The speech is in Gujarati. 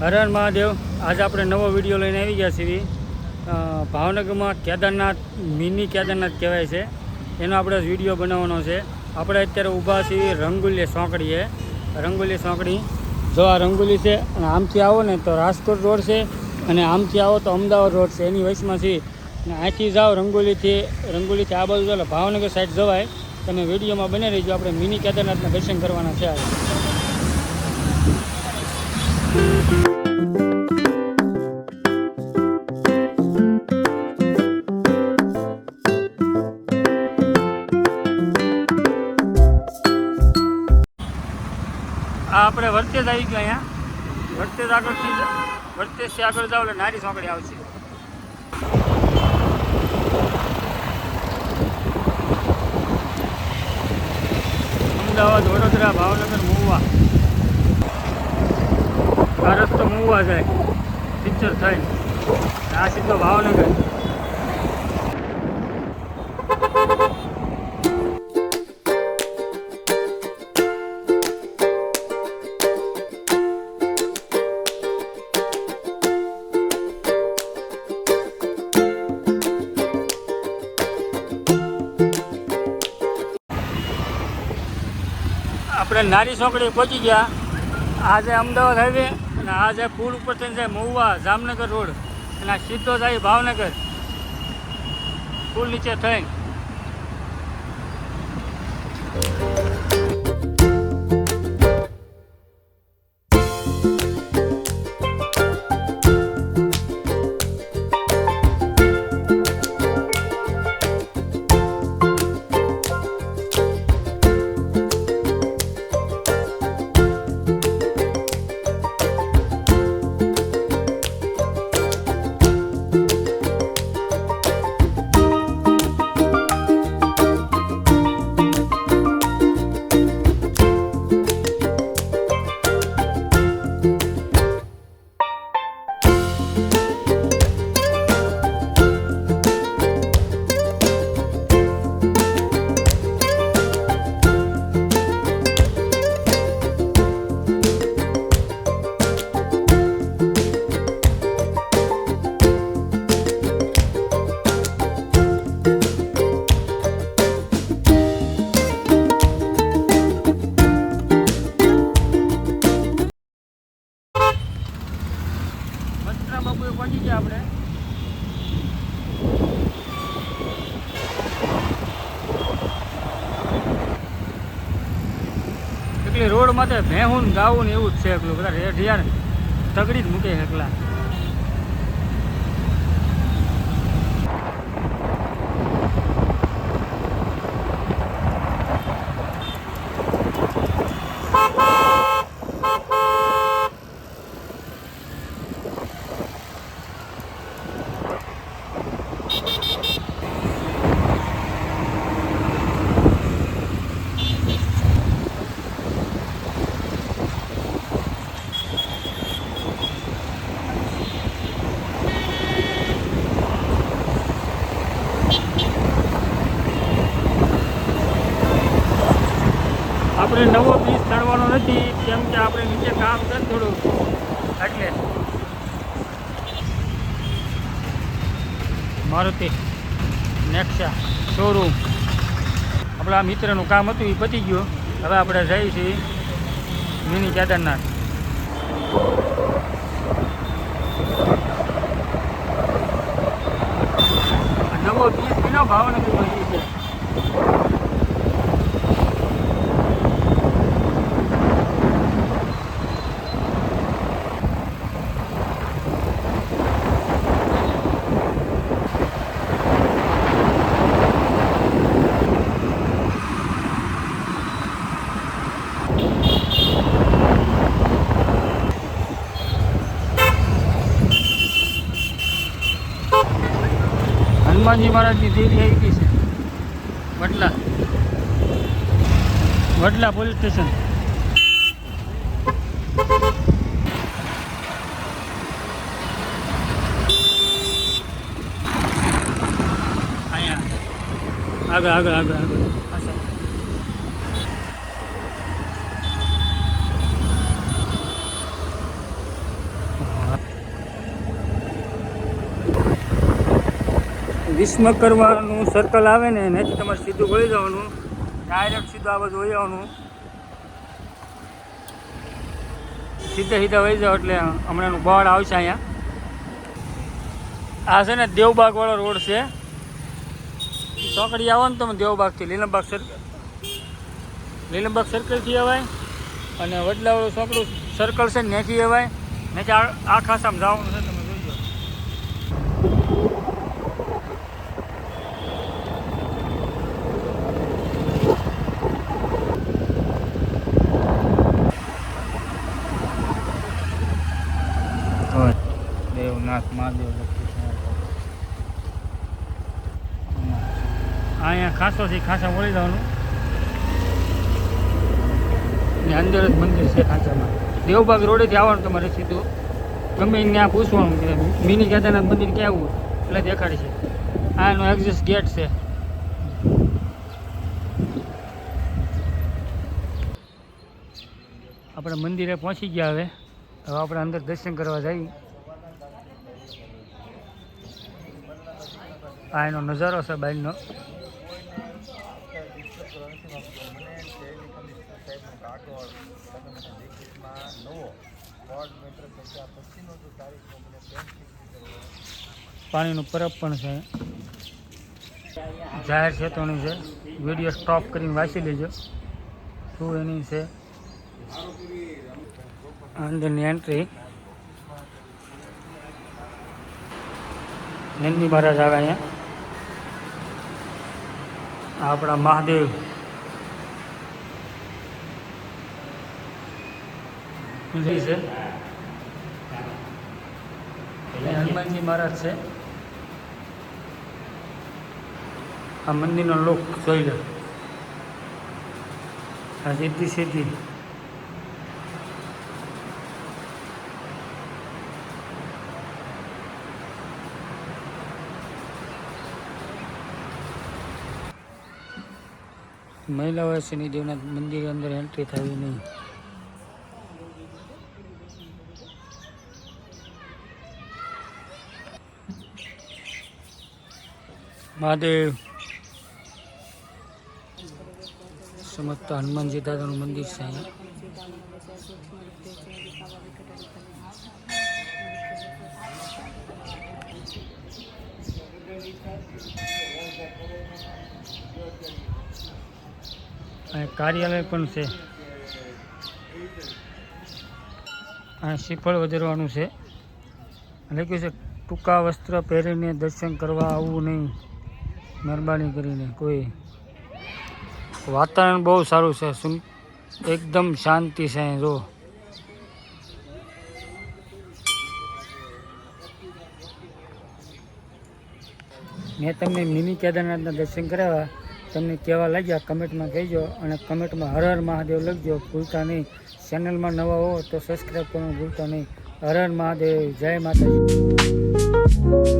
હર હર મહાદેવ। आज આપણે નવો વિડીયો લઈને આવી ગયા છીએ। ભાવનગરમાં કેદારનાથ મિની કેદારનાથ કહેવાય છે, એનો આપણે વિડીયો બનાવવાનો છે। આપણે અત્યારે ઊભા છીએ રંગોલી ચોકડીએ। રંગોલી ચોકડી જો આ રંગોલી છે, અને આમથી આવો ને તો રાજકોટ રોડ છે, અને આમથી આવો તો અમદાવાદ રોડ છે, એની વચમાં છીએ। અને અહીંથી જાઓ રંગોલીથી આ બાજુ ચાલો ભાવનગર સાઈડ જવાય। તમે વિડીયોમાં બને રહીજો। આપણે મિની કેદારનાથના દર્શન કરવાના છે આજે। આપણે વર્તેજ આવી ગયા। અહીંયા વર્તેજથી આગળ જાઓ એટલે નારી ચોકડી આવશે। અમદાવાદ, વડોદરા, ભાવનગર, મહુવા, આ રસ્તો મહુવા જાય પિક્ચર થઈને, આ સીધો ભાવનગર। આપણે નારી ચોકડી પહોંચી ગયા। આ છે અમદાવાદ હાઈવે, અને આ છે પુલ ઉપર થઈને જાય મહુવા જામનગર રોડ, અને આ સીધો જાય ભાવનગર પુલ નીચે થઈને। બાપુએ પહોંચી ગયા આપણે। એટલે રોડ માટે ભેહું ગાવું ને એવું જ છે। એકલું બધા રેઢિયા તગડી જ મૂકે એકલા। આપણે નવો બ્રિજ ચડવાનો નથી, કેમ કે આપણે નીચે કામ છે થોડું, એટલે મારુતિ નેક્સા શોરૂમ આપણા મિત્રનું કામ હતું એ પતી ગયું। હવે આપણે જઈએ છીએ મિની કેદારનાથ। નવો બ્રિજ એનો ભાવનગરમાં છે। હનુમાનજી મહારાજની દેરી આવી ગઈ છે। વડલા પોલીસ સ્ટેશન। અહીંયા આગળ વિશ્વકર્માનું સર્કલ આવે ને એનાથી તમારે સીધું વળી જવાનું, ડાયરેક્ટ સીધું આ બાજુ વહી જવાનું, સીધા વહી જાઓ એટલે હમણાંનું બોર્ડ આવશે અહીંયા. આ છે ને દેવબાગ વાળો રોડ છે. ચોકડી આવો ને તમે દેવબાગથી લીલમબાગ સર્કલથી અવાય અને વડલાવાળું ચોકડું સર્કલ છે ને ત્યાંથી અવાય. ત્યાંથી આ ખાસામાં જવાનું છે, તમે જોઈજો. દેવનાથ મહાદેવ અહીંયા ખાસો છે, ખાસા વળી જવાનું ને અંદર જ મંદિર છે ખાંચામાં. દેવબાગ રોડેથી આવવાનું તમારે સીધું, ગમે ત્યાં પૂછવાનું કે મિની કેદારનાથ મંદિર ક્યાં આવું એટલે દેખાડી છે. આ એનો એક્ઝિસ્ટ ગેટ છે. આપણે મંદિરે પહોંચી ગયા. હવે આપણે અંદર દર્શન કરવા જઈએ. આ એનો નજારો છે બહારનો. પાણીનું પરબ પણ છે. જાહેર ચેતવણી છે, વિડીયો સ્ટોપ કરીને વાંચી લેજો શું એની છે. અંદરની એન્ટ્રી નંદી મહારાજ આવે અહીંયા. આપણા મહાદેવ મંદિર છે, હનુમાનજી મહારાજ છે. આ મંદિરનો લુક જોઈ લો. આ સીધી મહિલાઓએ શનિદેવનાથ મંદિર અંદર એન્ટ્રી થવી નહીં. મહાદેવ સમસ્ત હનુમાનજી દાદાનું મંદિર છે અહીંયા. કાર્યાલય પણ છે. આ શ્રીફળ વધારવાનું છે. લખ્યું છે ટૂંકા વસ્ત્ર પહેરીને દર્શન કરવા આવવું નહીં, મહેરબાની કરીને. કોઈ વાતાવરણ બહુ સારું છે, એકદમ શાંતિ છે. જો મેં તમને મિની કેદારનાથના દર્શન કરાવ્યા, તમને કેવા લાગ્યા કમેન્ટમાં કહેજો, અને કમેન્ટમાં હર હર મહાદેવ લખજો ભૂલતા નહીં. ચેનલમાં નવા હો તો સબસ્ક્રાઈબ કરવાનું ભૂલતા નહીં. હર હર મહાદેવ, જય માતાજી.